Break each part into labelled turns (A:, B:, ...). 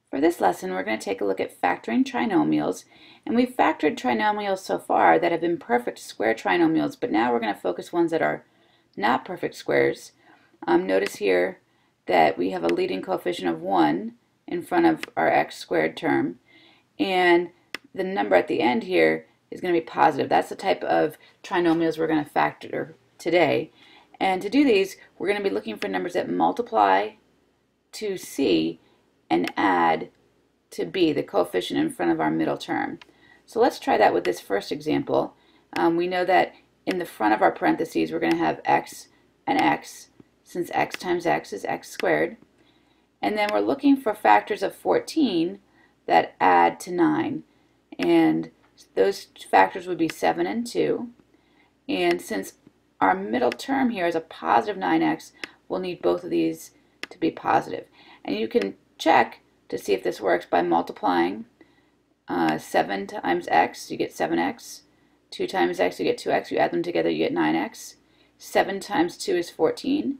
A: For this lesson, we're going to take a look at factoring trinomials, and we've factored trinomials so far that have been perfect square trinomials, but now we're going to focus ones that are not perfect squares. Notice here that we have a leading coefficient of 1 in front of our x squared term, and the number at the end here is going to be positive. That's the type of trinomials we're going to factor today. And to do these, we're going to be looking for numbers that multiply to c and add to b, the coefficient in front of our middle term. So let's try that with this first example. We know that in the front of our parentheses we're going to have x and x, since x times x is x squared. And then we're looking for factors of 14 that add to 9. And those factors would be 7 and 2. And since our middle term here is a positive 9x, we'll need both of these to be positive. And you can check to see if this works by multiplying 7 times x, you get 7x. 2 times x, you get 2x. You add them together, you get 9x. 7 times 2 is 14.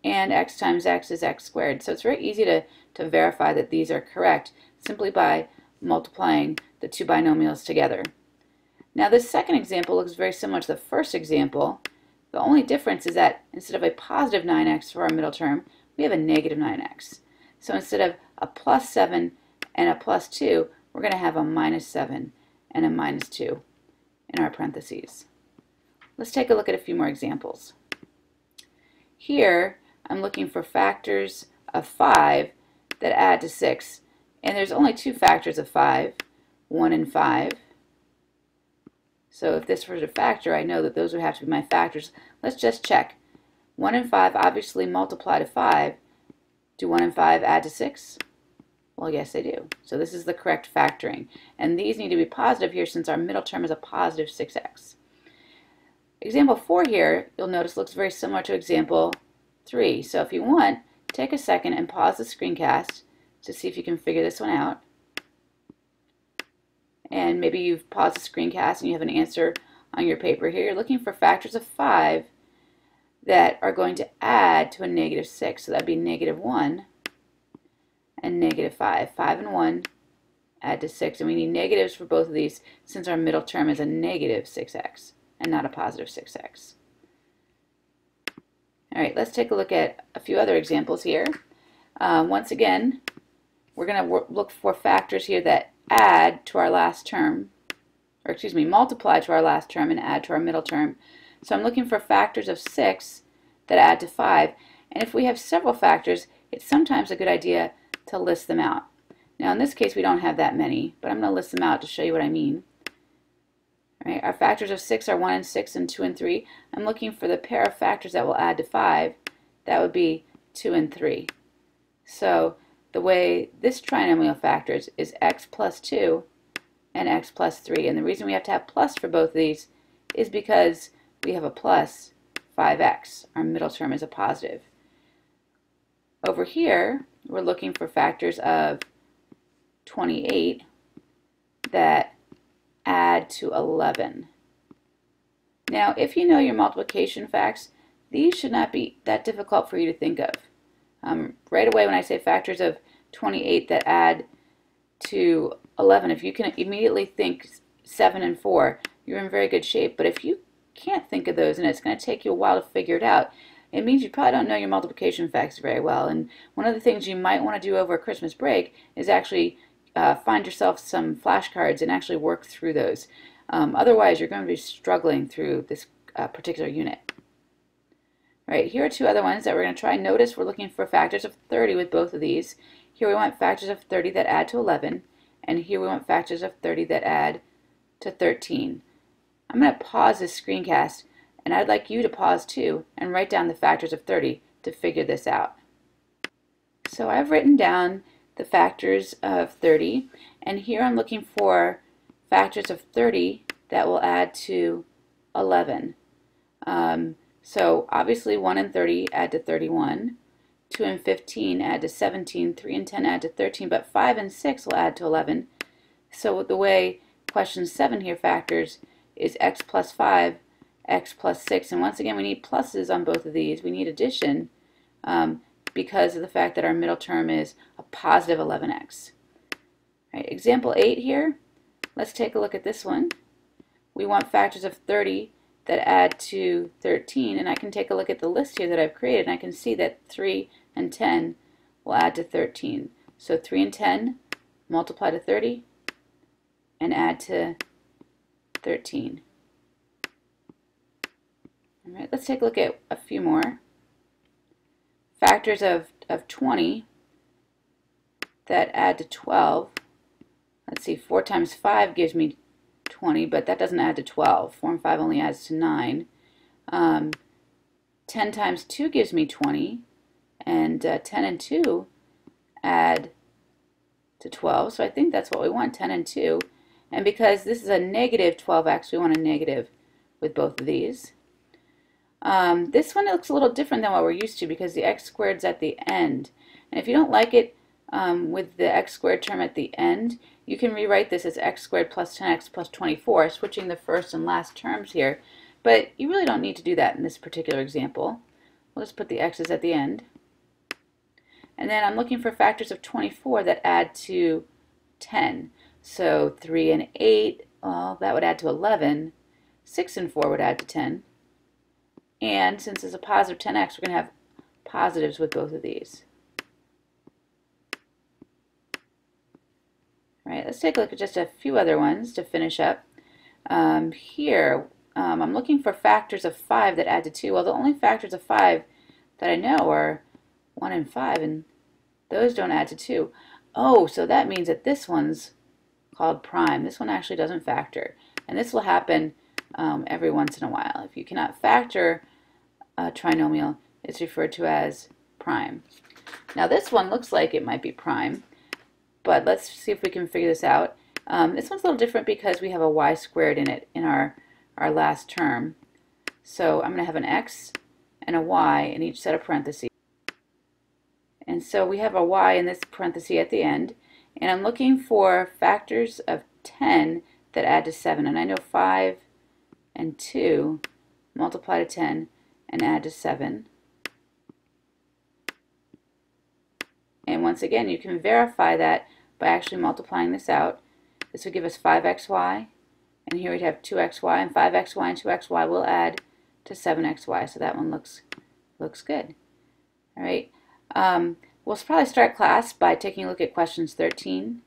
A: And x times x is x squared. So it's very easy to verify that these are correct simply by multiplying the two binomials together. Now this second example looks very similar to the first example. The only difference is that instead of a positive 9x for our middle term, we have a negative 9x. So instead of a plus 7 and a plus 2, we're going to have a minus 7 and a minus 2 in our parentheses. Let's take a look at a few more examples. Here, I'm looking for factors of 5 that add to 6. And there's only two factors of 5, 1 and 5. So if this were a factor, I know that those would have to be my factors. Let's just check. 1 and 5 obviously multiply to 5. Do 1 and 5 add to 6? Well, yes, they do. So this is the correct factoring. And these need to be positive here since our middle term is a positive 6x. Example 4 here, you'll notice looks very similar to example 3. So if you want, take a second and pause the screencast to see if you can figure this one out. And maybe you've paused the screencast and you have an answer on your paper here. You're looking for factors of 5 that are going to add to a negative 6. So that'd be negative 1 and negative 5. 5 and 1 add to 6. And we need negatives for both of these since our middle term is a negative 6x and not a positive 6x. All right, let's take a look at a few other examples here. Once again, we're going to look for factors here that add to our last term, or excuse me, multiply to our last term and add to our middle term. So I'm looking for factors of 6 that add to 5. And if we have several factors, it's sometimes a good idea to list them out. Now in this case we don't have that many, but I'm going to list them out to show you what I mean. All right, our factors of 6 are 1 and 6 and 2 and 3. I'm looking for the pair of factors that will add to 5. That would be 2 and 3. So the way this trinomial factors is x plus 2 and x plus 3. And the reason we have to have plus for both of these is because we have a plus 5x. Our middle term is a positive. Over here, we're looking for factors of 28 that add to 11. Now, if you know your multiplication facts, these should not be that difficult for you to think of. Right away when I say factors of 28 that add to 11, if you can immediately think 7 and 4, you're in very good shape. But if you can't think of those and it's going to take you a while to figure it out, it means you probably don't know your multiplication facts very well. And one of the things you might want to do over Christmas break is actually find yourself some flashcards and actually work through those. Otherwise, you're going to be struggling through this particular unit. All right, here are two other ones that we're going to try. Notice we're looking for factors of 30 with both of these. Here we want factors of 30 that add to 11, and here we want factors of 30 that add to 13. I'm going to pause this screencast, and I'd like you to pause too and write down the factors of 30 to figure this out. So I've written down the factors of 30, and here I'm looking for factors of 30 that will add to 11. So obviously 1 and 30 add to 31, 2 and 15 add to 17, 3 and 10 add to 13, but 5 and 6 will add to 11. So the way question 7 here factors is x plus 5, x plus 6, and once again we need pluses on both of these. We need addition because of the fact that our middle term is a positive 11x. All right, example 8 here. Let's take a look at this one. We want factors of 30 that add to 13, and I can take a look at the list here that I've created, and I can see that 3 and 10 will add to 13. So 3 and 10 multiply to 30 and add to 13. All right, let's take a look at a few more. Factors of 20 that add to 12. Let's see, 4 times 5 gives me 20, but that doesn't add to 12. 4 and 5 only adds to 9. 10 times 2 gives me 20, and 10 and 2 add to 12. So I think that's what we want, 10 and 2. And because this is a negative 12x, we want a negative with both of these. This one looks a little different than what we're used to because the x squared's at the end. And if you don't like it with the x squared term at the end, you can rewrite this as x squared plus 10x plus 24, switching the first and last terms here. But you really don't need to do that in this particular example. We'll just put the x's at the end. And then I'm looking for factors of 24 that add to 10. So 3 and 8, well, that would add to 11. 6 and 4 would add to 10. And since it's a positive 10x, we're going to have positives with both of these. All right, let's take a look at just a few other ones to finish up. Here, I'm looking for factors of 5 that add to 2. Well, the only factors of 5 that I know are 1 and 5, and those don't add to 2. Oh, so that means that this one's called prime. This one actually doesn't factor. And this will happen every once in a while. If you cannot factor a trinomial, it's referred to as prime. Now this one looks like it might be prime, but let's see if we can figure this out. This one's a little different because we have a y squared in it in our last term. So I'm going to have an x and a y in each set of parentheses. And so we have a y in this parenthesis at the end. And I'm looking for factors of 10 that add to 7. And I know 5 and 2 multiply to 10 and add to 7. And once again, you can verify that by actually multiplying this out. This would give us 5xy, and here we'd have 2xy, and 5xy and 2xy will add to 7xy. So that one looks good. All right. We'll probably start class by taking a look at questions 13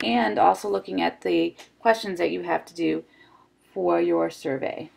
A: and also looking at the questions that you have to do for your survey.